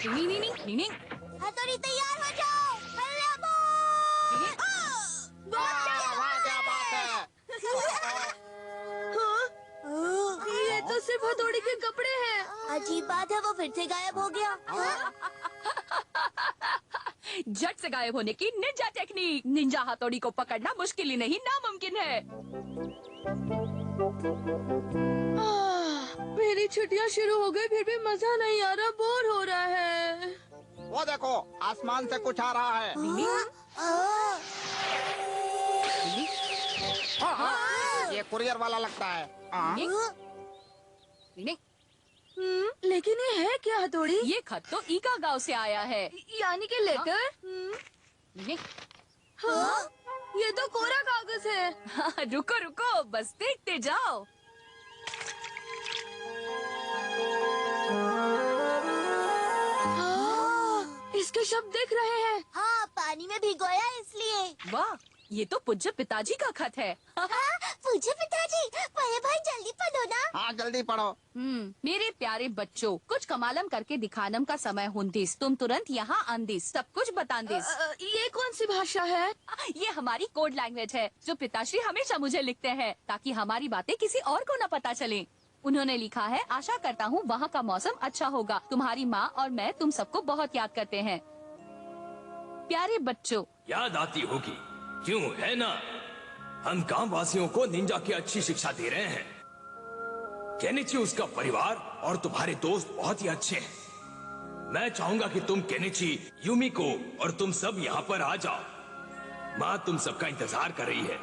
नी नी नी नी नी। हथौड़ी तैयार हो जाओ। हल्ला बोल। क्या बात है? ये तो सिर्फ हथौड़ी के कपड़े हैं। अजीब बात है, वो फिर से गायब हो गया। झट से गायब होने की निंजा टेक्निक। निंजा हथौड़ी को पकड़ना मुश्किल ही नहीं नामुमकिन है। मेरी छुट्टियां शुरू हो गई, फिर भी मजा नहीं आ रहा, बोर हो रहा है। वो देखो, आसमान से कुछ आ रहा है। ये कुरियर वाला लगता है। लेकिन ये है क्या हथौड़ी? ये खत तो ईका गांव से आया है। यानी कि लेटर? हाँ, ये तो कोरा कागज है। रुको रुको, बस देखते जाओ। इसके शब्द दिख रहे हैं। हाँ, पानी में भिगोया इसलिए। वाह, ये तो पूज्य पिताजी का खत है। पूज्य पिताजी, बड़े भाई जल्दी पढ़ो ना। हाँ, जल्दी पढ़ो। मेरे प्यारे बच्चों, कुछ कमालम करके दिखानम का समय हुंदिस। तुम तुरंत यहाँ आंदिस, सब कुछ बतांदिस। ये कौन सी भाषा है? ये हमारी कोड लैंग्वेज है, जो पिताश्री हमेशा मुझे लिखते हैं, ताकि हमारी बातें किसी और को न पता चले। उन्होंने लिखा है, आशा करता हूँ वहाँ का मौसम अच्छा होगा। तुम्हारी माँ और मैं तुम सबको बहुत याद करते हैं। प्यारे बच्चों, याद आती होगी, क्यों है ना? हम गांव वासियों को निंजा की अच्छी शिक्षा दे रहे हैं। केनिची, उसका परिवार और तुम्हारे दोस्त बहुत ही अच्छे हैं। मैं चाहूंगा कि तुम केनिची, यूमिको और तुम सब यहाँ पर आ जाओ। माँ तुम सबका इंतजार कर रही है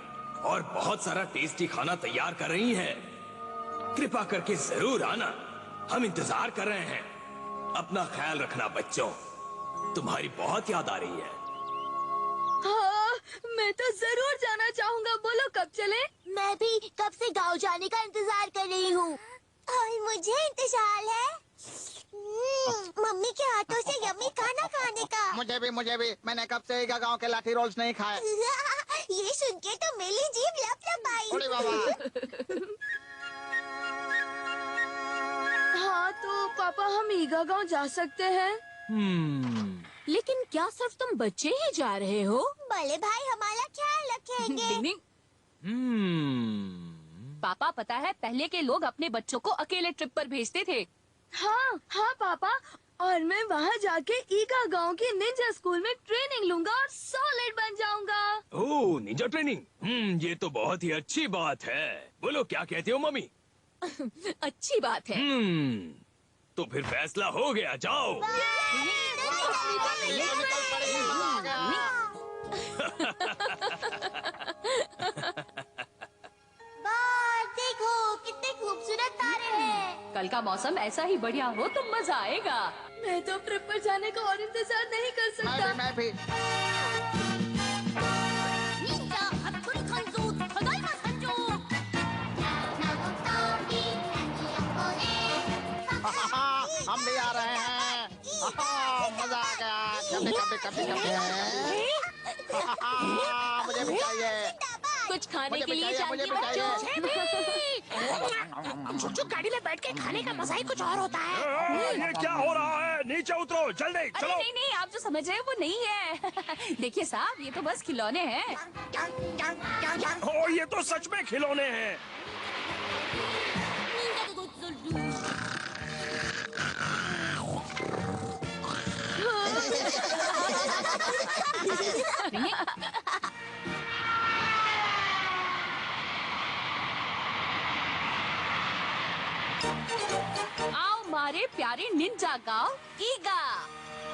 और बहुत सारा टेस्टी खाना तैयार कर रही है। कृपा करके जरूर आना, हम इंतजार कर रहे हैं। अपना ख्याल रखना बच्चों, तुम्हारी बहुत याद आ रही है। हाँ, मैं तो जरूर जाना चाहूँगा। बोलो कब चले? मैं भी कब से गांव जाने का इंतजार कर रही हूँ। और मुझे इंतजार है मम्मी के हाथों से यम्मी खाना खाने का। मुझे भी। मैंने कब से गांव के लाठी रोल्स नहीं खाए। ये सुन के तो मेरी जीभ लपलपाई। अरे बाबा। हाँ, तो पापा हम ईगा गांव जा सकते हैं? लेकिन क्या सिर्फ तुम बच्चे ही जा रहे हो? बड़े भाई हमारा ख्याल रखेंगे। डिंग डिंग। पापा, पता है पहले के लोग अपने बच्चों को अकेले ट्रिप पर भेजते थे। हाँ हाँ पापा, और मैं वहाँ जाके ईगा गांव के निंजा स्कूल में ट्रेनिंग लूंगा और सॉलिड बन जाऊंगा। ओह, निंजा ट्रेनिंग। ये तो बहुत ही अच्छी बात है। बोलो क्या कहते हो मम्मी? अच्छी बात है। तो फिर फैसला हो गया, जाओ। देखो कितने खूबसूरत तारे हैं। कल का मौसम ऐसा ही बढ़िया हो तो मजा आएगा। मैं तो ट्रिप पर जाने का और इंतजार नहीं कर सकता। मैं भी। हम भी आ रहे हैं। मजा आ गया। कभी मुझे भी चाहिए। कुछ खाने के लिए मुझे चाहिए भी चाहिए। बच्चों। गाड़ी में बैठ के खाने का मजा ही कुछ और होता है। ये क्या हो रहा है? नीचे उतरो, जल्दी अरे चलो। नहीं नहीं, आप जो समझ रहे हैं वो नहीं है। देखिए साहब, ये तो बस खिलौने हैं। ओ, ये तो सच में खिलौने हैं। आओ मारे प्यारे निंजा गाँव ईगा।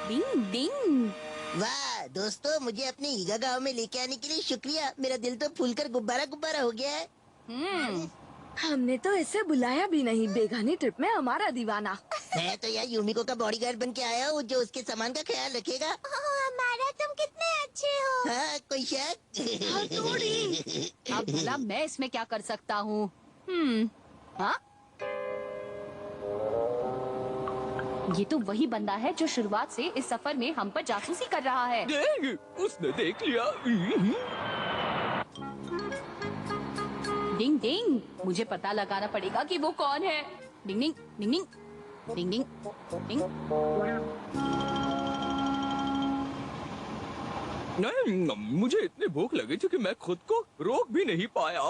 डिंग डिंग। वाह दोस्तों, मुझे अपने ईगा गांव में लेके आने के लिए शुक्रिया। मेरा दिल तो फूलकर गुब्बारा गुब्बारा हो गया है। हमने तो इसे बुलाया भी नहीं, बेगानी ट्रिप में हमारा दीवाना। मैं तो यार यूमिको का बॉडीगार्ड बन के आया हूँ, जो उसके सामान का ख्याल रखेगा। हमारा तुम कितने अच्छे हो। हाँ, कोई शक? अब भला मैं इसमें क्या कर सकता हूँ? हाँ, ये तो वही बंदा है जो शुरुआत से इस सफर में हम पर जासूसी कर रहा है। उसने देख लिया। डिंग डिंग, मुझे पता लगाना पड़ेगा कि वो कौन है। डिंग डिंग डिंग डिंग। डिंग डिंग डिंग। नहीं, मुझे इतनी भूख लगी थी कि मैं खुद को रोक भी नहीं पाया।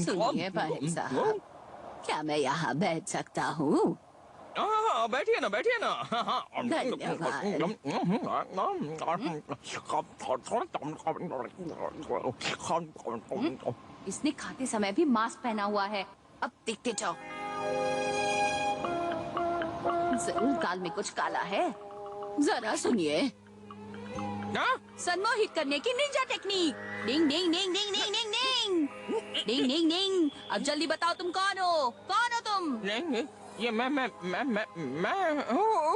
सुनिए भाई साहब, क्या मैं यहाँ बैठ सकता हूँ? हाँ, बैठिए ना, बैठिए ना। इसने खाते समय भी मास्क पहना हुआ है। अब देखते जाओ, जरूर गाल में कुछ काला है। जरा सुनिए, हाँ? सम्मोहित करने की निंजा टेक्निक। डिंग डिंग डिंग डिंग डिंग डिंग डिंग डिंग डिंग डिंग। अब जल्दी बताओ तुम कौन हो? कौन हो तुम? नहीं, ये मैं हूँ,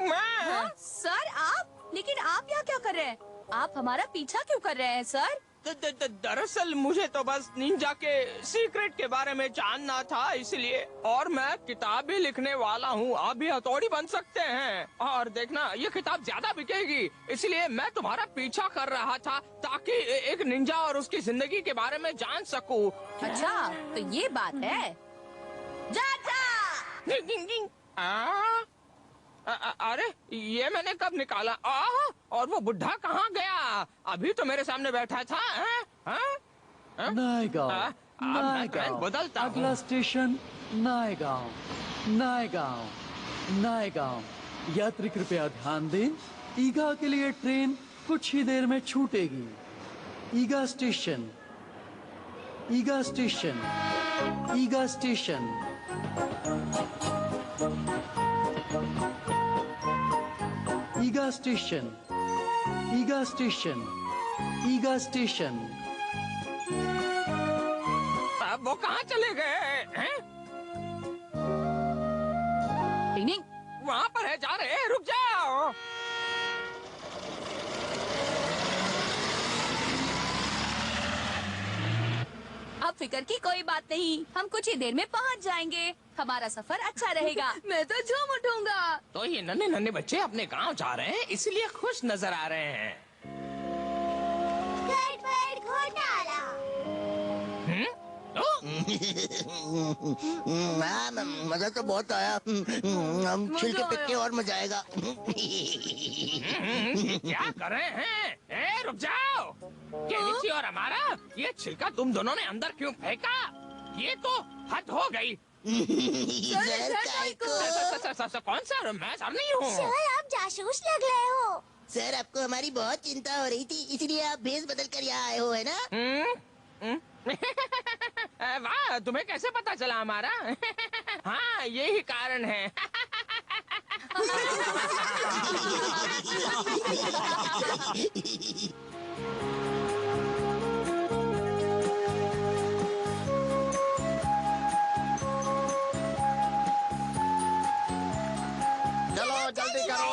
मैं। हाँ, सर आप? लेकिन आप यहाँ क्या कर रहे हैं? आप हमारा पीछा क्यों कर रहे हैं सर? दरअसल मुझे तो बस निंजा के सीक्रेट के बारे में जानना था, इसलिए। और मैं किताब भी लिखने वाला हूँ, आप भी हथौड़ी बन सकते हैं। और देखना, ये किताब ज्यादा बिकेगी, इसलिए मैं तुम्हारा पीछा कर रहा था ताकि एक निंजा और उसकी जिंदगी के बारे में जान सकूं। अच्छा, तो ये बात है। जा जा। अरे ये मैंने कब निकाला? और वो बुढ़ा कहाँ गया? अभी तो मेरे सामने बैठा था। नायगांव, मैं नायगांव। बदलता हूँ। अगला स्टेशन नायगांव, नायगांव, नायगांव। यात्री कृपया ध्यान दें, ईगा के लिए ट्रेन कुछ ही देर में छूटेगी। ईगा स्टेशन, ईगा स्टेशन, ईगा स्टेशन। ईगा स्टेशन, ईगा स्टेशन, ईगा स्टेशन। अब वो कहाँ चले गए हैं? डिंग डिंग। वहाँ पर है, जा रहे हैं, रुक जाओ। अब फिक्र की कोई बात नहीं, हम कुछ ही देर में पहुँच जाएंगे। हमारा सफर अच्छा रहेगा। मैं तो झूम उठूंगा। तो ये नन्हे नन्हे बच्चे अपने गांव जा रहे हैं, इसलिए खुश नजर आ रहे हैं। गड़बड़ घोटाला। हाँ, मजा तो बहुत आया। हम छिलके पिट के और मजा आएगा। क्या कर रहे हैं? रुक जाओ। केनिची और हमारा ये छिलका तुम दोनों ने अंदर क्यों फेंका? ये तो हद हो गई। सर, काय को? कौन सा? मैं सर नहीं हूँ। सर, आप जासूस लग रहे हो। सर, आपको हमारी बहुत चिंता हो रही थी, इसलिए आप भेष बदल कर यहाँ आए हो, है ना? वाह, तुम्हें कैसे पता चला हमारा? हाँ, यही कारण है। चलो जल्दी करो।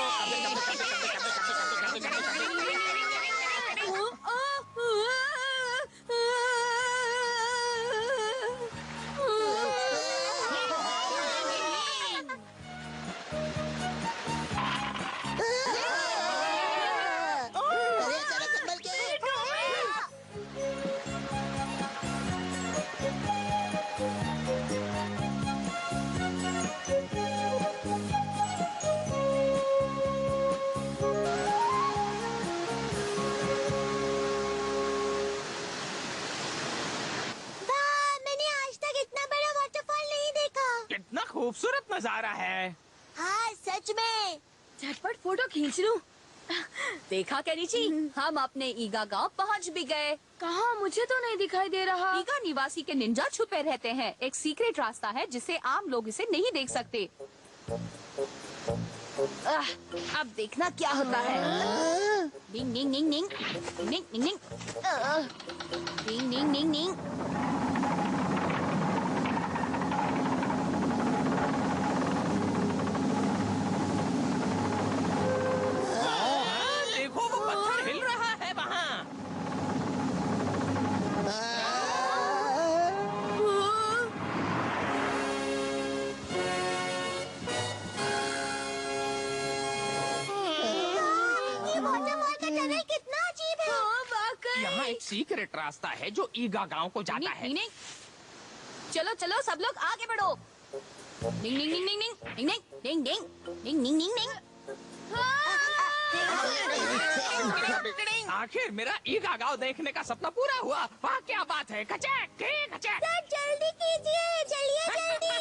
अरे अचानक संभल के। वाह, मैंने आज तक इतना बड़ा वाटरफॉल नहीं देखा। कितना खूबसूरत नजारा है। हाँ, सच में। झटपट फोटो खींच लूं। देखा केनिची, हम अपने ईगा गांव पहुंच भी गए। कहाँ? मुझे तो नहीं दिखाई दे रहा। ईगा निवासी के निंजा छुपे रहते हैं। एक सीक्रेट रास्ता है जिसे आम लोग इसे नहीं देख सकते। अब देखना क्या होता है। डिंग डिंग डिंग डिंग डिंग डिंग डिंग डिंग डिंग डिंग डिंग। देखो, वो पत्थर हिल रहा है वहाँ। ये वाटरफॉल का टनल कितना अजीब है। हाँ, वाकई। यहाँ एक सीक्रेट रास्ता है जो ईगा गांव को जाता है। नहीं, नहीं। चलो चलो सब लोग आगे बढ़ो। डिंग डिंग डिंग डिंग डिंग डिंग डिंग डिंग डिंग डिंग डिंग। आखिर मेरा ईगा गांव देखने का सपना पूरा हुआ। वाह क्या बात है। कचैक कचैक। सर जल्दी कीजिए, चलिए जल्दी।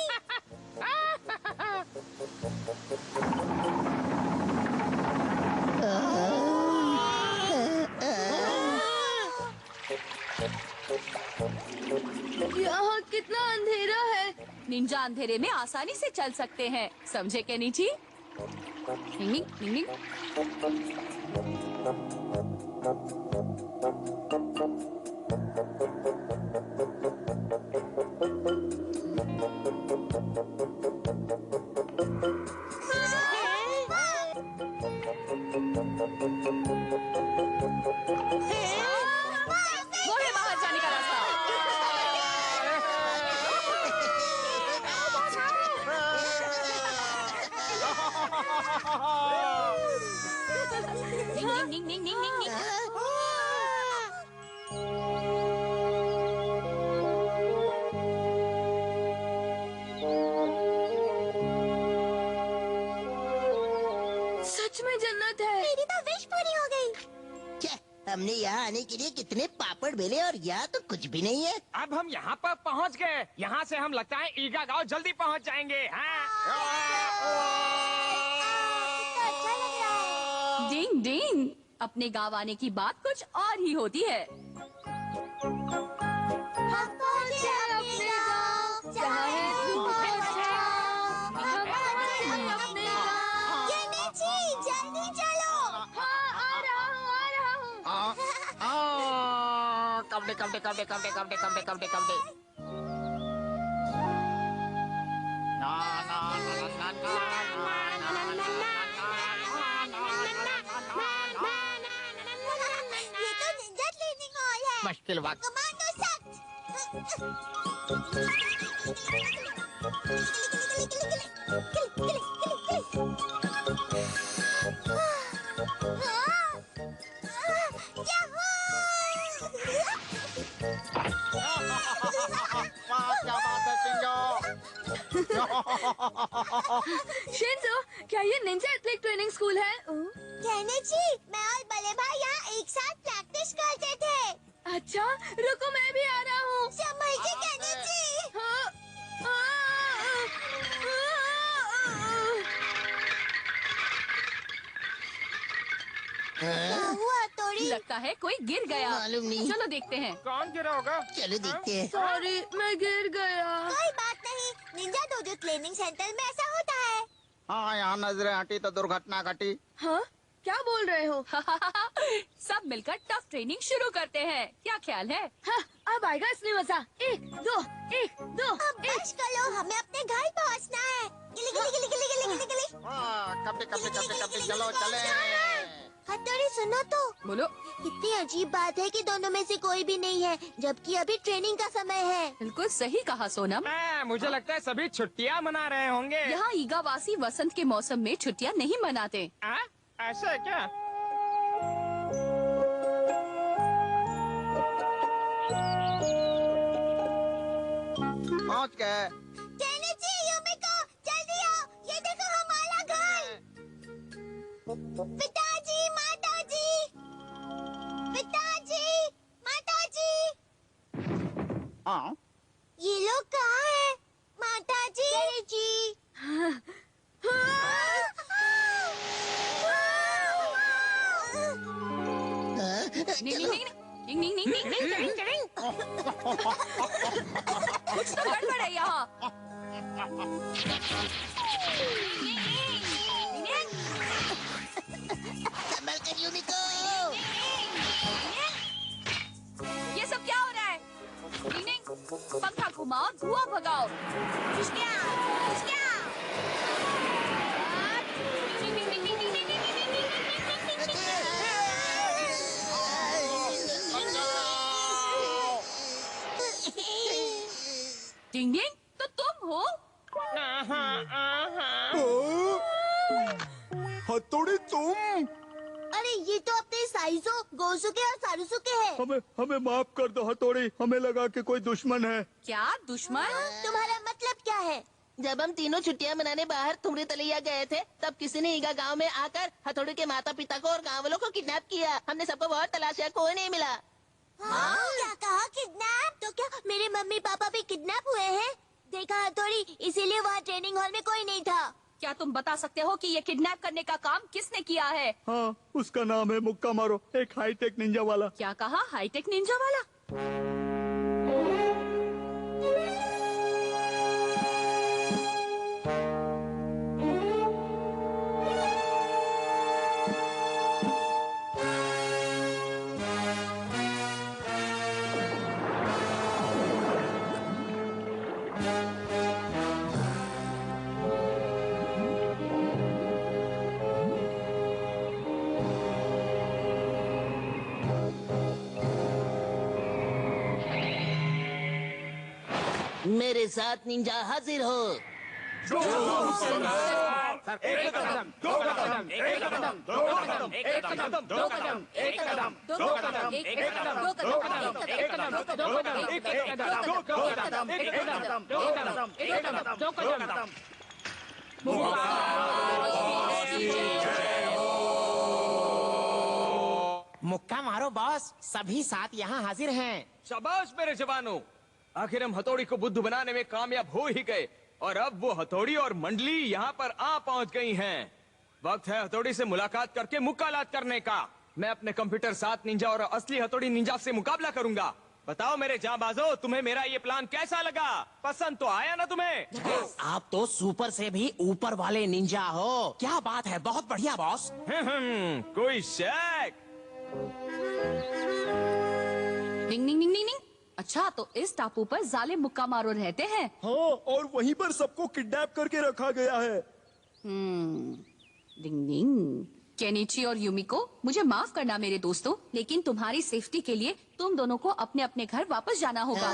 यहाँ कितना अंधेरा है। निंजा अंधेरे में आसानी से चल सकते हैं, समझे केनिची? डिंग डिंग डिंग डिंग। वो है बाहर जाने का रास्ता। डिंग डिंग डिंग डिंग डिंग डिंग। सच में जन्नत है। मेरी तो विश पूरी हो गई। क्या हमने यहाँ आने के लिए कितने पापड़ बेले और यहाँ तो कुछ भी नहीं है। अब हम यहाँ पर पहुँच गए। यहाँ से हम लगता है ईगा गांव जल्दी पहुँच जाएंगे। अच्छा लग रहा है। डिंग डिंग। अपने गाँव आने की बात कुछ और ही होती है। हम पहुँचे अपने गाँव, जहाँ है बहुत अच्छा। हम पहुँचे अपने गाँव। केनिची, जल्दी चलो। हाँ आ रहा हूँ। कपड़े कपड़े कपड़े कपड़े कपड़े कपड़े कपड़े कपड़े। ना ना ना ना ये तो निंजा ट्रेनिंग हॉल है। मुश्किल वक्त। कमांडो सख्त। वाह क्या बात है चिंजो। शिंजो, क्या ये निंजा एथलेटिक ट्रेनिंग स्कूल है? केनिची, मैं और बड़े भाई यहाँ एक साथ प्रैक्टिस करते थे। अच्छा, रुको मैं भी आ रहा हूँ। समझे केनिची? हाँ, क्या हुआ तोड़ी? लगता है कोई गिर गया। मालूम नहीं। चलो देखते हैं। कौन गिरा होगा? चलो देखते हैं। सॉरी, मैं गिर गया। कोई बात नहीं, निंजा डोजो ट्रेनिंग सेंटर में ऐसा होता है। हाँ यहाँ नजरें हटी तो दुर्घटना घटी। हाँ, क्या बोल रहे हो? सब मिलकर टफ ट्रेनिंग शुरू करते हैं, क्या ख्याल है? हाँ, अब आएगा असली मजा। एक दो अब बस करो, हमें अपने घर पहुँचना है। गिली गिली गिली गिली गिली गिली गिली। कपड़े कपड़े कपड़े कपड़े चलो चले। हथौड़ी सुनो तो, बोलो। कितनी अजीब बात है कि दोनों में से कोई भी नहीं है, जबकि अभी ट्रेनिंग का समय है। बिल्कुल सही कहा सोनम। मुझे लगता है सभी छुट्टियाँ मना रहे होंगे। यहाँ ईगावासी वसंत के मौसम में छुट्टियाँ नहीं मनाते। ऐसा है क्या? पहुँच गए। केनिची, युमिको, जल्दी आओ, ये देखो हमारा घर। पिताजी, माताजी, पिताजी, माताजी। हाँ ये लोग कहाँ हैं? माताजी। केनिची। डिंग डिंग डिंग डिंग डिंग डिंग डिंग डिंग डिंग। कुछ तो गड़बड़ है यहाँ। संभल कर यूमिको। ये सब क्या हो रहा है? डिंग डिंग। पंखा घुमाओ, धुआं भगाओ। डिंग डिंग डिंग डिंग डिंग डिंग डिंग डिंग डिंग डिंग डिंग डिंग डिंग। डिंग डिंग, तो तुम हो? हथौड़ी तुम? अरे ये तो अपने साइजो, गोसुके और सारुसुके हैं। हमें माफ कर दो हथौड़ी, हमें लगा कि कोई दुश्मन है। क्या दुश्मन? तुम्हारा मतलब क्या है? जब हम तीनों छुट्टियां मनाने बाहर तुमरी तलैया गए थे, तब किसी ने ईगा गांव में आकर हथौड़ी के माता पिता को और गांव वालों को किडनैप किया। हमने सबको बहुत तलाशा, कोई नहीं मिला। क्या कहा किडनैप? तो क्या मेरे मम्मी पापा भी किडनैप हुए हैं? देखा हथौड़ी, इसीलिए वहाँ ट्रेनिंग हॉल में कोई नहीं था। क्या तुम बता सकते हो कि ये किडनैप करने का काम किसने किया है? हाँ, उसका नाम है मुक्का मारो, एक हाईटेक निंजा वाला। क्या कहा? हाईटेक निंजा वाला? मेरे साथ निंजा हाजिर हो। एक कदम, दो कदम, एक कदम, दो कदम, एक कदम, दो कदम, एक कदम, दो कदम, एक कदम, दो कदम, एक कदम, दो कदम, एक कदम, दो कदम, एक कदम, दो कदम, एक कदम, दो कदम। मुक्का मारो बॉस, सभी साथ यहाँ हाजिर हैं। शाबाश मेरे जवानों, आखिर हम हथौड़ी को बुद्ध बनाने में कामयाब हो ही गए और अब वो हथौड़ी और मंडली यहाँ पर आ पहुँच गई हैं। वक्त है हथौड़ी से मुलाकात करके मुकालात करने का। मैं अपने कंप्यूटर साथ निंजा और असली हथौड़ी निंजा से मुकाबला करूंगा। बताओ मेरे जांबाजों, तुम्हें मेरा ये प्लान कैसा लगा? पसंद तो आया ना तुम्हें? आप तो सुपर से भी ऊपर वाले निंजा हो। क्या बात है, बहुत बढ़िया बॉस। कोई शक? डिंग डिंग डिंग डिंग डिंग। अच्छा, तो इस टापू पर जालिम मुक्का मारो रहते हैं। हाँ, और वहीं पर सबको किडनैप करके रखा गया है। डिंग डिंग। केनिची और युमिको, मुझे माफ करना मेरे दोस्तों, लेकिन तुम्हारी सेफ्टी के लिए तुम दोनों को अपने अपने घर वापस जाना होगा।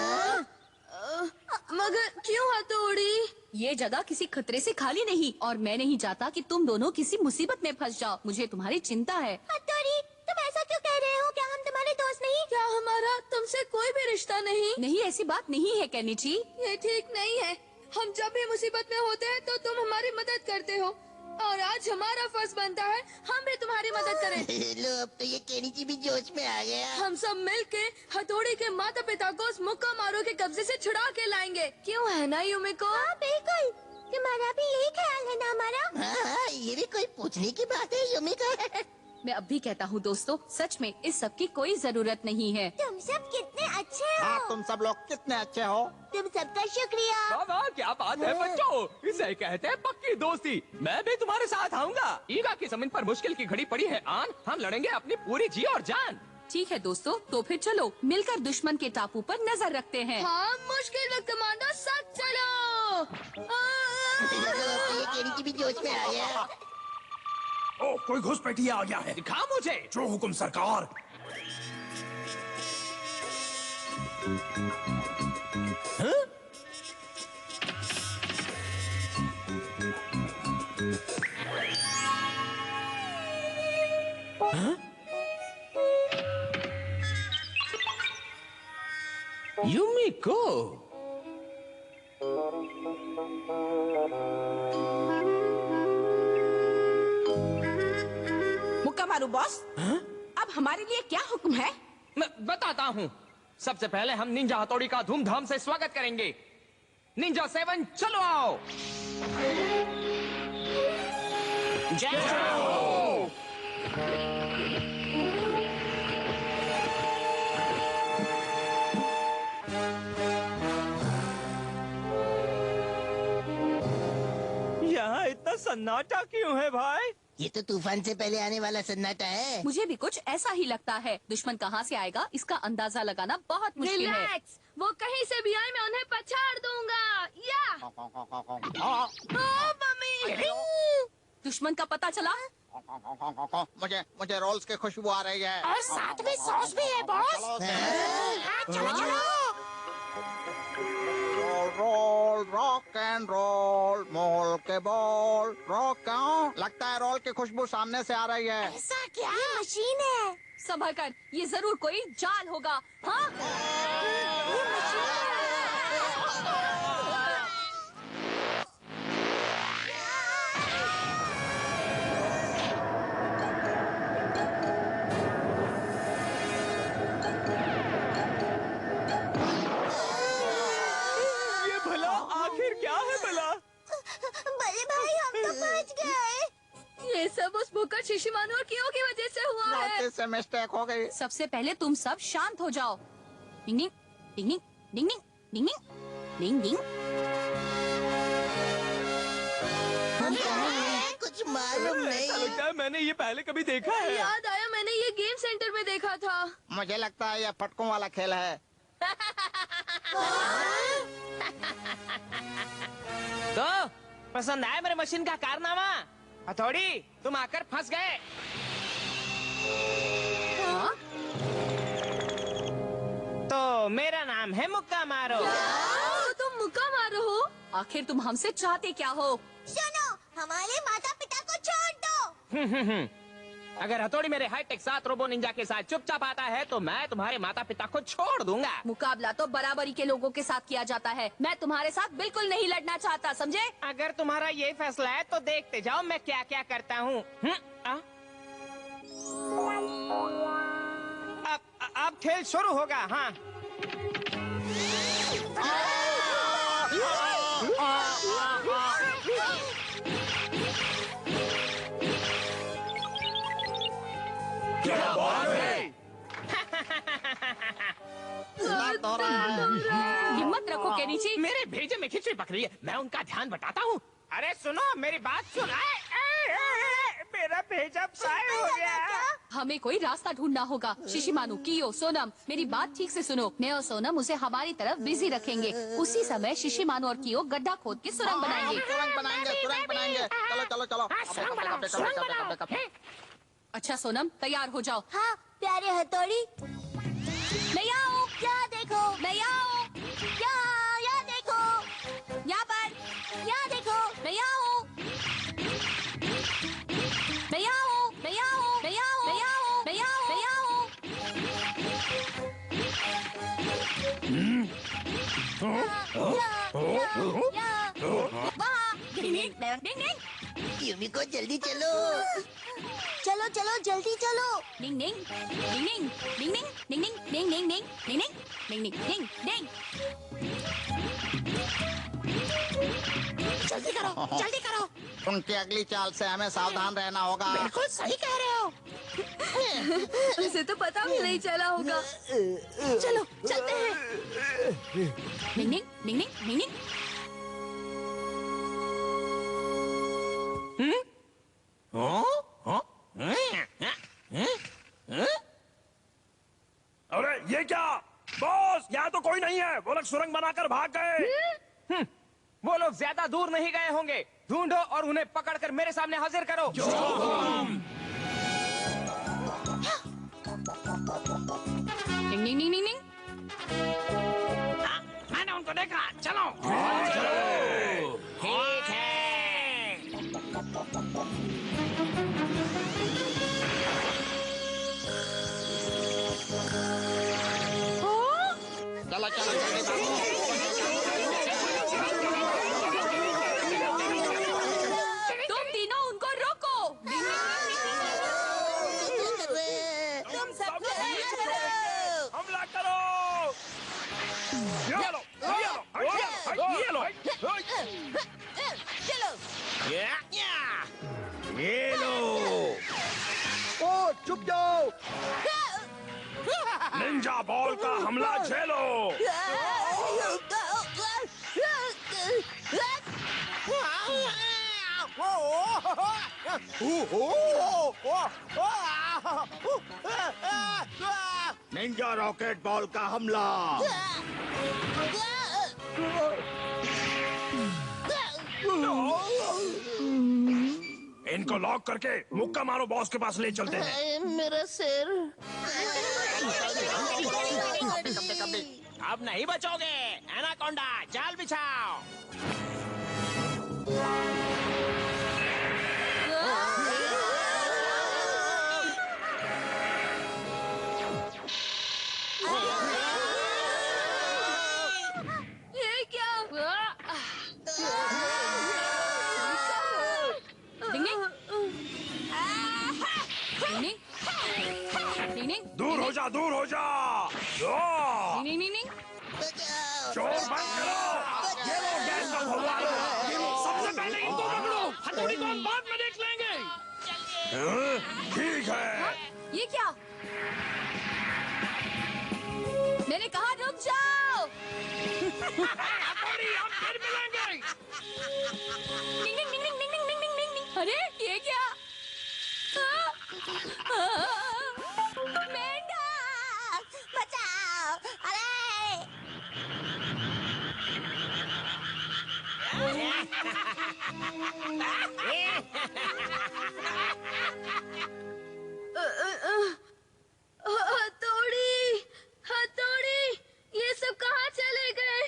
मगर क्यों हथौड़ी? ये जगह किसी खतरे से खाली नहीं और मैं नहीं चाहता कि तुम दोनों किसी मुसीबत में फंस जाओ। मुझे तुम्हारी चिंता है। हथौड़ी, तुम ऐसा क्यों कह रहे हो? क्या हम तुम्हारे दोस्त नहीं? क्या हमारा तुमसे कोई भी रिश्ता नहीं? नहीं, ऐसी बात नहीं है केनिची। ये ठीक नहीं है। हम जब भी मुसीबत में होते हैं तो तुम हमारी मदद करते हो और आज हमारा फर्ज बनता है हम भी तुम्हारी मदद करें। लो, अब तो ये केनिची भी जोश में आ गया। हम सब मिलके हथौड़ी के माता पिता को उस मुक्का मारो के कब्जे से छुड़ा के लाएंगे। क्यों है ना युमिको? हाँ बिल्कुल, तुम्हारा भी यही ख्याल है ना हमारा? हाँ, ये भी कोई पूछने की बात है युमिका। मैं अब भी कहता हूँ दोस्तों, सच में इस सब की कोई जरूरत नहीं है। तुम सब कितने अच्छे हो। हाँ, तुम सब लोग कितने अच्छे हो। तुम सबका शुक्रिया। वाह, क्या बात है बच्चों, इसे कहते हैं पक्की दोस्ती। मैं भी तुम्हारे साथ आऊंगा। ईगा की जमीन पर मुश्किल की घड़ी पड़ी है आन, हम लड़ेंगे अपनी पूरी जी और जान। ठीक है दोस्तों, तो फिर चलो मिलकर दुश्मन के टापू पर नजर रखते हैं। हाँ, मुश्किल वक्त कमांडो, साथ चलो। ये केनिची भी जोश में आ गया। ओ, कोई घुसपैठिया आ गया है। दिखा मुझे। जो हुकुम सरकार। हाँ? हाँ? युमिको। मुक्का मारू बॉस। अब हमारे लिए क्या हुक्म है? मैं बताता हूँ। सबसे पहले हम निंजा हथौड़ी का धूमधाम से स्वागत करेंगे। निंजा 7 चलो आओ। जय हो। यहाँ इतना सन्नाटा क्यों है भाई? ये तो तूफान से पहले आने वाला सन्नाटा है। मुझे भी कुछ ऐसा ही लगता है। दुश्मन कहाँ से आएगा इसका अंदाजा लगाना बहुत मुश्किल है। रिलैक्स, वो कहीं से भी आए मैं उन्हें पछाड़ दूंगा। या ओ मम्मी। दुश्मन का पता चला? मुझे रोल्स की खुशबू आ रही है। और साथ में सॉस भी है बॉस। हाँ, चलो चलो। रोल रॉक एंड रोल, मोल के बॉल रॉक। क्यों लगता है रोल की खुशबू सामने से आ रही है? ऐसा क्या? ये मशीन है। संभल कर, ये जरूर कोई जाल होगा। हाँ? आखिर क्या है भला? बड़े भाई हम तो फंस गए। ये सब उस भुक्कड़ शिशिमानु और कियो की वजह से हुआ है। गलती से मिस्टेक हो गई। सबसे पहले तुम सब शांत हो जाओ। डिंग डिंग डिंग डिंग डिंग डिंग डिंग डिंग। कुछ मालूम ऐसा नहीं। लगता है मैंने ये पहले कभी देखा है। याद आया, मैंने ये गेम सेंटर में देखा था। मुझे लगता है ये फटकों वाला खेल है। तो पसंद आया मेरे मशीन का कारनामा? हथौड़ी, तुम आकर फंस गए। हाँ? तो मेरा नाम है मुक्का मारो। तो तुम मुक्का मारो हो? आखिर तुम हमसे चाहते क्या हो? सुनो, हमारे माता पिता को छोड़ दो। अगर हथौड़ी मेरे हाईटेक 7 रोबो निंजा के साथ चुपचाप आता है तो मैं तुम्हारे माता पिता को छोड़ दूंगा। मुकाबला तो बराबरी के लोगों के साथ किया जाता है। मैं तुम्हारे साथ बिल्कुल नहीं लड़ना चाहता, समझे? अगर तुम्हारा ये फैसला है तो देखते जाओ मैं क्या क्या करता हूँ। अब खेल शुरू होगा। हाँ, हिम्मत रखो केनिची। मेरे भेजे में खिचड़ी पक रही है, मैं उनका ध्यान बटाता हूँ। अरे सुनो, मेरी बात सुन। मेरा भेजा फ्राई हो गया। हमें कोई रास्ता ढूंढना होगा। शिशिमानु, कियो, सोनम, मेरी बात ठीक से सुनो। मैं और सोनम उसे हमारी तरफ बिजी रखेंगे। उसी समय शिशिमानु और कियो गड्ढा खोद के सुरंग बनाएंगे। सुरंग बनाएंगे, सुरंग बनाएंगे। चलो चलो चलो। अच्छा सोनम, तैयार हो जाओ। हाँ प्यारे हथौड़ी, मैं आओ, क्या देखो? मैं आओ, यहाँ देखो, यहाँ पर, यहाँ देखो। मैं आओ, मैं आओ, मैं आओ, मैं आओ, मैं आओ, मैं आओ, मैं आओ। वहाँ। डिंग डिंग डिंग डिंग यूमिको जल्दी चलो। चलो चलो जल्दी चलो। डिंग डिंग डिंग डिंग डिंग डिंग डिंग डिंग डिंग डिंग डिंग डिंग डिंग। जल्दी करो, जल्दी करो। उनकी अगली चाल से हमें सावधान रहना होगा। बिल्कुल सही कह रहे हो। उसे तो पता भी नहीं चला होगा। चलो चलते हैं। डिंग डिंग डिंग डिंग डिंग। अरे ये क्या बॉस, यहाँ तो कोई नहीं है। वो लोग सुरंग बनाकर भाग गए। वो लोग ज्यादा दूर नहीं गए होंगे। ढूंढो और उन्हें पकड़कर मेरे सामने हाजिर करो। डिंग डिंग डिंग डिंग। मैंने उनको देखा। चलो ठीक है। चलो चलो जल्दी भागो। तुम तीनों उनको रोको। तुम सब हमला करो। ये लो, ये लो, ये लो, चलो। ये लो। ओ चुप जाओ। निंजा बॉल का हमला झेलो। निंजा रॉकेट बॉल का हमला। इनको लॉक करके मुक्का मारो बॉस के पास ले चलते हैं। मेरा सिर। अब नहीं बचोगे। एनाकोंडा, जाल बिछाओ। ये क्या? डिंग डिंग डिंग डिंग डिंग। दूर हो जा, दूर हो जा। डिंग डिंग डिंग। शोर बंद करो। ये लो गैस का को हम बाद में देख लेंगे। ठीक है। ये क्या? मैंने कहा रुक जाओ। हथौड़ी, हम फिर मिलेंगे। निंग निंग निंग निंग निंग निंग निंग निंग निंग। अरे ये क्या? मेंढक बचाओ! अरे हथौड़ी, हथौड़ी, ये सब कहाँ चले गए?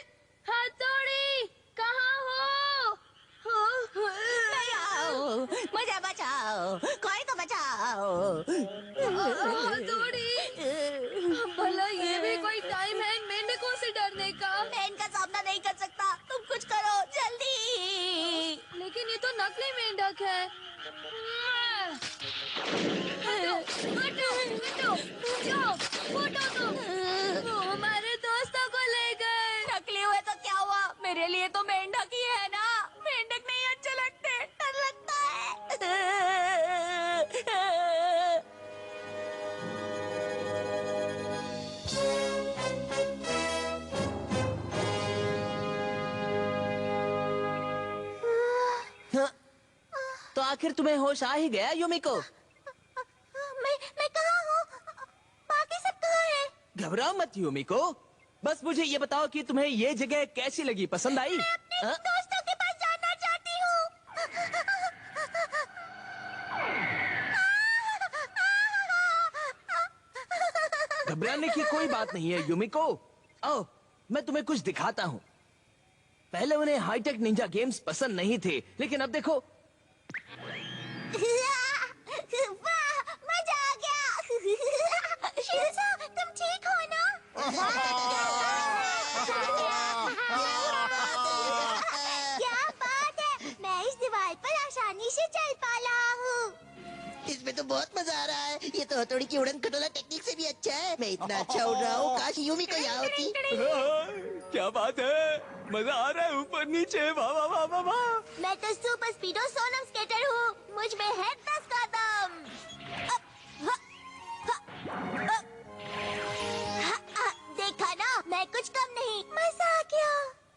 हथौड़ी, कहाँ हो? मुझे बचाओ! कोई तो बचाओ! हथौड़ी, भला ये भी कोई टाइम है इन मेंढकों से डरने का? मैं इनका सामना नहीं कर सकता। तुम कुछ करो जल्दी। लेकिन ये तो नकली मेंढक है। हटो, हटो, हटो, जाओ, फूटो तुम। वो हमारे दोस्तों को ले गए। नकली हुए तो क्या हुआ? मेरे लिए तो मेंढक ही है ना। मेंढक नहीं अच्छे लगते। डर लगता है। तो आखिर तुम्हें होश आ ही गया युमिको? मैं कहाँ हूँ? बाकी सब कहाँ है? घबराओ मत युमिको, बस मुझे ये बताओ कि तुम्हें ये जगह कैसी लगी, पसंद आई? हाँ? दोस्तों के पास जाना चाहती हूँ। घबराने की कोई बात नहीं है युमिको। आओ, मैं तुम्हें कुछ दिखाता हूँ। पहले उन्हें हाईटेक निंजा गेम्स पसंद नहीं थे, लेकिन अब देखो। वाह, मजा आ गया। शिल्पा, तुम ठीक हो ना? क्या बात है! मैं इस दीवार पर आसानी से चल पा रहा हूँ। इसमें तो बहुत मजा आ रहा है। ये तो हथौड़ी की उड़न खटोला टेक्निक से भी अच्छा है। मैं इतना अच्छा उड़ रहा हूँ, काश यूमी को यहाँ होती। क्या बात है, मजा आ रहा है ऊपर नीचे। वाह वाह वाह वाह वाह। मैं तो सुपर स्पीडो सोनम स्केटर हूँ। मुझ में है 10 कदम। देखा ना, मैं कुछ कम नहीं। मजा आ गया।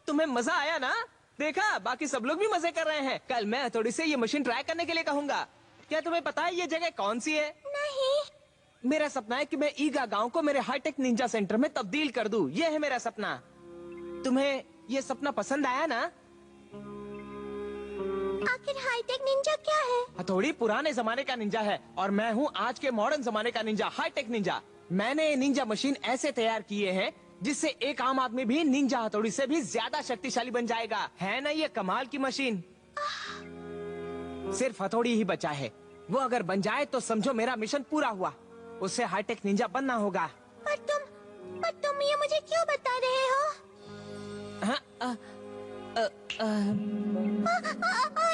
तुम्हें मजा आया ना? देखा, बाकी सब लोग भी मजे कर रहे हैं। कल मैं हथौड़ी से ये मशीन ट्राई करने के लिए कहूंगा। क्या तुम्हें पता है ये जगह कौन सी है? नहीं। मेरा सपना है कि मैं ईगा गांव को मेरे हाईटेक निंजा सेंटर में तब्दील कर दूं। ये है मेरा सपना। तुम्हें ये सपना पसंद आया ना? आखिर हाईटेक निंजा क्या है? हथौड़ी पुराने जमाने का निंजा है और मैं हूँ आज के मॉडर्न जमाने का निंजा, हाईटेक निंजा। मैंने ये निंजा मशीन ऐसे तैयार किए हैं जिससे एक आम आदमी भी निंजा हथौड़ी से भी ज्यादा शक्तिशाली बन जाएगा। है ना ये कमाल की मशीन? सिर्फ हथौड़ी ही बचा है। वो अगर बन जाए तो समझो मेरा मिशन पूरा हुआ। उससे हाईटेक निंजा बनना होगा। पर तुम ये मुझे क्यों बता रहे हो? हाँ,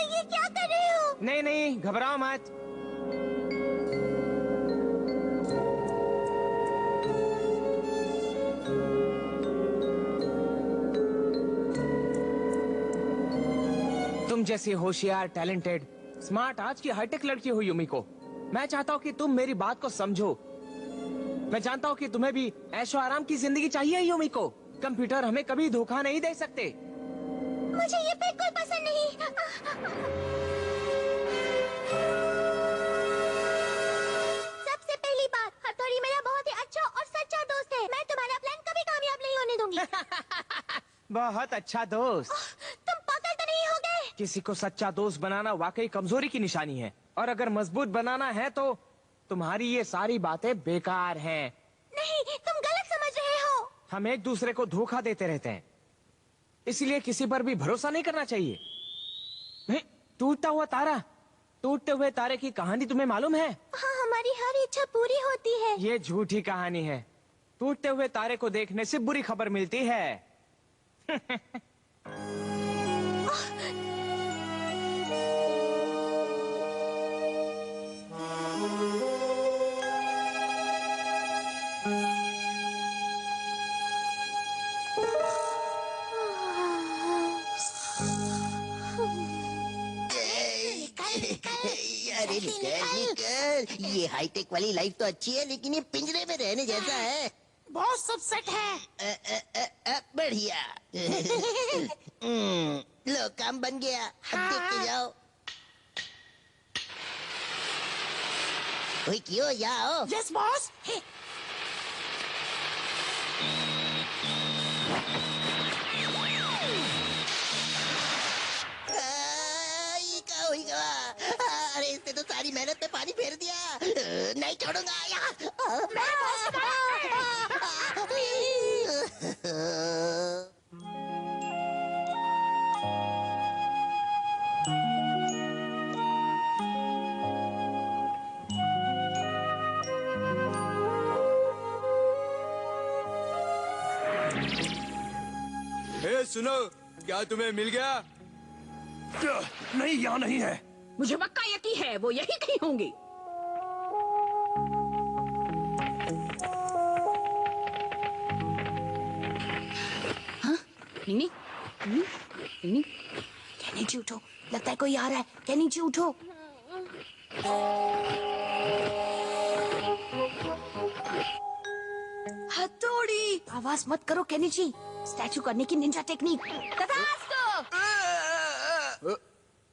ये क्या कर रहे हो? नहीं नहीं, घबराओ मत। तुम जैसी होशियार, टैलेंटेड, स्मार्ट आज की हाईटेक लड़की हो युमिको। मैं चाहता हूँ कि तुम मेरी बात को समझो। मैं जानता हूँ कि तुम्हें भी ऐशो आराम की जिंदगी चाहिए युमिको। कंप्यूटर हमें कभी धोखा नहीं दे सकते। मुझे ये बिल्कुल पसंद नहीं। सबसे पहली बात, हथौड़ी मेरा बहुत ही अच्छा और सच्चा दोस्त है। मैं तुम्हारा प्लान कभी कामयाब नहीं होने दूंगी। बहुत अच्छा दोस्त। तुम पागल तो नहीं हो गए? किसी को सच्चा दोस्त बनाना वाकई कमजोरी की निशानी है, और अगर मजबूत बनाना है तो तुम्हारी ये सारी बातें बेकार हैं। नहीं, तुम गलत समझ रहे हो। हम एक दूसरे को धोखा देते रहते हैं, इसलिए किसी पर भी भरोसा नहीं करना चाहिए। नहीं, टूटता हुआ तारा, टूटते हुए तारे की कहानी तुम्हें मालूम है? हाँ, हमारी हर इच्छा पूरी होती है। ये झूठी कहानी है। टूटते हुए तारे को देखने से बुरी खबर मिलती है। निकल निकल। ये हाईटेक वाली लाइफ तो अच्छी है, लेकिन ये पिंजरे में रहने जैसा है। बॉस सब सेट है। बढ़िया। लो काम बन गया, अब देखते जाओ। कोई क्यों जाओ। Yes boss. अरे इसने तो सारी मेहनत पे पानी फेर दिया। नहीं छोड़ूंगा सुनो, क्या तुम्हें मिल गया? नहीं, यहाँ नहीं है। मुझे पक्का यकीन है वो यही कहीं होंगी। निनी, निनी, निनी, क्या नीचे उठो, लगता है कोई आ रहा है। क्या नीचे उठो। हथौड़ी। आवाज मत करो केनिची। स्टैचू करने की निंजा टेक्निक।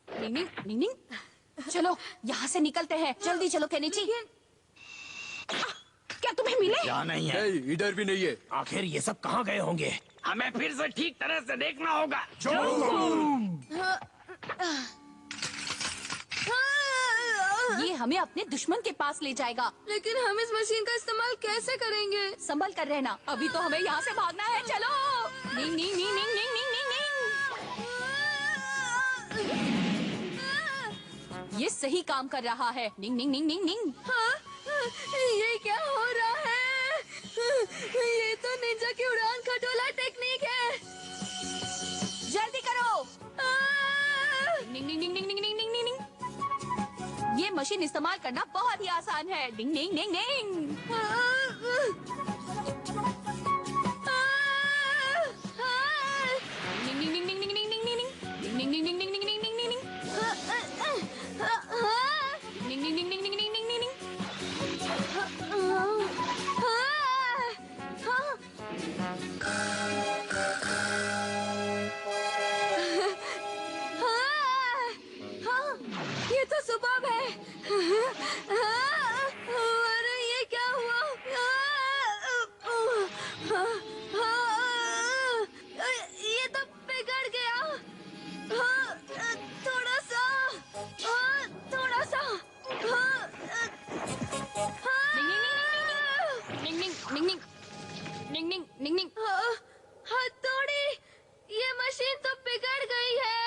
निनी, निनी, चलो यहाँ से निकलते हैं। जल्दी चलो केनिची। क्या तुम्हें मिले? क्या नहीं है? नहीं, इधर भी नहीं है। आखिर ये सब कहाँ गए होंगे? हमें फिर से ठीक तरह से देखना होगा। ये हमें अपने दुश्मन के पास ले जाएगा। लेकिन हम इस मशीन का इस्तेमाल कैसे करेंगे? संभल कर रहना, अभी तो हमें यहाँ से भागना है। चलो। निंग निंग निंग निंग निंग निंग निंग निंग। ये सही काम कर रहा है। निंग निंग निंग निंग निंग। हाँ? ये क्या हो रहा है? ये तो निंजा की उड़ान खटोला टेक्निक है। जल्दी करो। निंग निंग निंग निंग निंग निंग निंग निंग। ये मशीन इस्तेमाल करना बहुत ही आसान है। डिंग डिंग डिंग डिंग। डिंग डिंग डिंग डिंग डिंग डिंग डिंग डिंग। डिंग डिंग डिंग डिंग डिंग डिंग डिंग डिंग डिंग। डिंग डिंग डिंग डिंग डिंग डिंग डिंग डिंग। ये तो सुबह है। अरे ये क्या हुआ? ये तो बिगड़ गया। थोड़ा सा, थोड़ा सा। निंग निंग निंग निंग निंग निंग निंग निंग। हथौड़ी, ये मशीन तो बिगड़ गई है।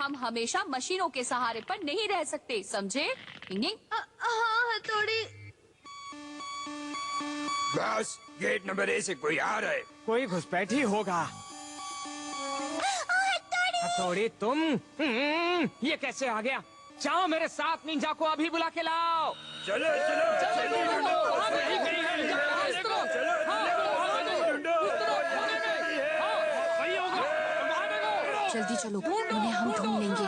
हम हमेशा मशीनों के सहारे पर नहीं रह सकते, समझे? निंग निंग। हाँ हथौड़ी। बस गेट नंबर ए से कोई आ रहा है। कोई घुसपैठी होगा। हथौड़ी तुम? ये कैसे आ गया? जाओ मेरे साथ, निंजा को अभी बुला के लाओ। चलो चलो जल्दी चलो, उन्हें हम ढूंढ लेंगे।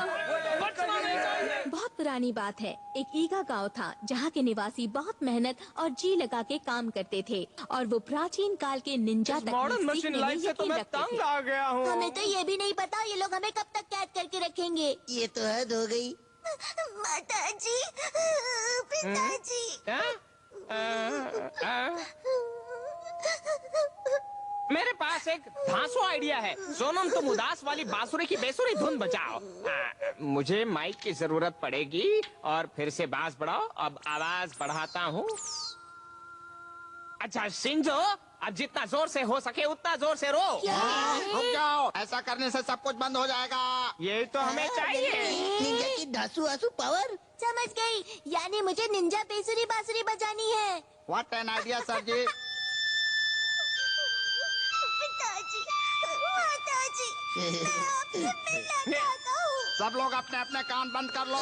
बहुत पुरानी बात है। एक ईगा गांव था जहाँ के निवासी बहुत मेहनत और जी लगा के काम करते थे और वो प्राचीन काल के निंजा मॉडर्न तकनीक मशीन सीखने में लाइफ से तो यकीन मैं रखते तंग थे। आ गया हूँ। हमें तो ये भी नहीं पता ये लोग हमें कब तक कैद करके रखेंगे। ये तो हद हो गई। माताजी, पिताजी। मेरे पास एक धांसू आइडिया है। सोनम, तुम उदास वाली बांसुरी की बेसुरी धुन बजाओ। मुझे माइक की जरूरत पड़ेगी और फिर से बांस बढ़ाओ। अब आवाज बढ़ाता हूँ। अच्छा शिंजो, अब जितना जोर से हो सके उतना जोर से रो। रुक जाओ, ऐसा करने से सब कुछ बंद हो जाएगा। ये तो हमें चाहिए। निंजा की धांसू आंसू पावर। समझ गई, यानी मुझे निंजा बेसुरी बांसुरी बजानी है। व्हाट एन आइडिया सर जी। पिताजी, माताजी, मैं आपसे मिलना चाहता हूँ। सब लोग अपने अपने कान बंद कर लो।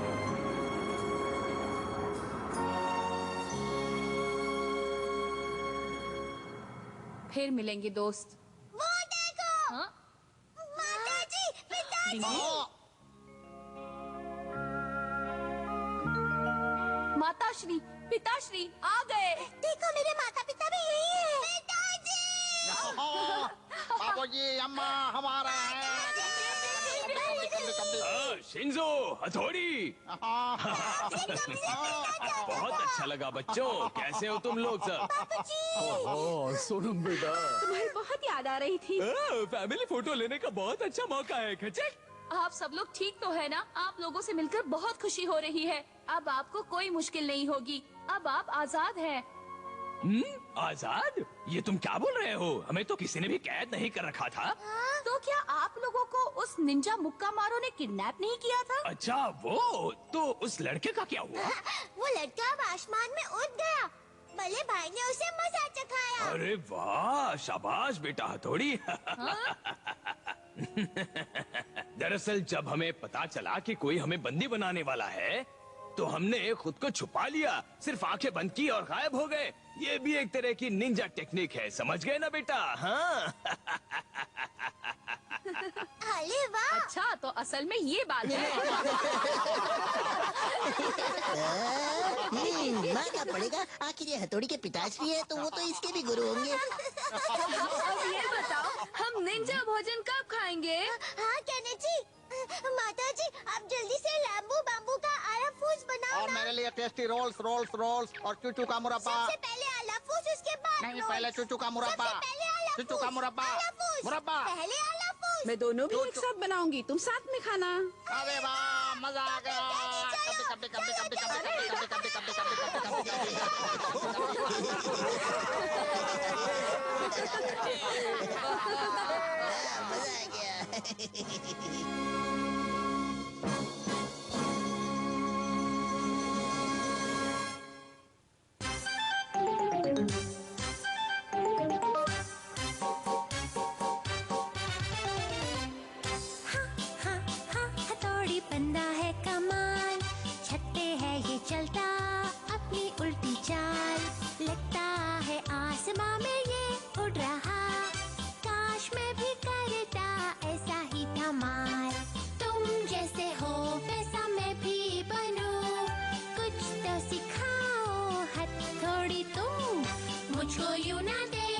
फिर मिलेंगे दोस्त। वो देखो। हाँ? माताजी, पिताजी। माताश्री, पिताश्री आ गए। देखो मेरे माता पिता भी यही है। पिताजी। बाबूजी, अम्मा हमारा है। शिंजो, हथौड़ी। बहुत अच्छा लगा बच्चों। कैसे हो तुम लोग सब? ओह सोनम बेटा, तुम्हारी बहुत याद आ रही थी। फैमिली फोटो लेने का बहुत अच्छा मौका है। खचक। आप सब लोग ठीक तो है ना? आप लोगों से मिलकर बहुत खुशी हो रही है। अब आपको कोई मुश्किल नहीं होगी। अब आप आजाद हैं। आजाद? ये तुम क्या बोल रहे हो? हमें तो किसी ने भी कैद नहीं कर रखा था। तो क्या आप लोगों को उस निंजा मुक्का मारो ने किडनैप नहीं किया था? अच्छा वो, तो उस लड़के का क्या हुआ? वो लड़का अब आसमान में उड़ गया। बल्ले भाई ने उसे मजा चखाया। अरे वाह, शाबाश बेटा हथौड़ी। दरअसल जब हमें पता चला कि कोई हमें बंदी बनाने वाला है, तो हमने खुद को छुपा लिया, सिर्फ आंखें बंद की और गायब हो गए। ये भी एक तरह की निंजा टेक्निक है, समझ गए ना बेटा? हाँ। अरे वाह। अच्छा, तो असल में ये बात है। मानना पड़ेगा, आखिर ये हथौड़ी के पिताश्री है, तो वो तो इसके भी गुरु होंगे। अब ये बताओ, हम निंजा भोजन कब खाएंगे? हाँ केनेची, माताजी आप जल्दी से लैम्बू बाम्बू का आला फूस बनाओ और ना। मेरे लिए टेस्टी रोल्स रोल्स रोल्स और चूचू का मुरब्बा। सबसे पहले आला फूस, उसके बाद नहीं, रोल्स। पहले चूचू का मुरब्बा। सबसे पहले आला चूचू फूस, का मुरब्बा। आला फूस। मुरब्बा। पहले आला फूस। मैं दोनों भी एक साथ बनाऊंगी, तुम साथ में खाना। अरे वाह, मजा आ गया। कभी कभी कभी कभी कभी कभी कभी कभी कभी मजा आ गया। हथौड़ी बंदा है कमाल, छत पे है ये चलता अपनी उल्टी चाल। लगता है आसमां में ये उड़ रहा, काश मैं भी करता ऐसा ही धमाल। तुम जैसे हो वैसा मैं भी बनूं, कुछ तो सिखाओ हथौड़ी तुम मुझको यूं ना दे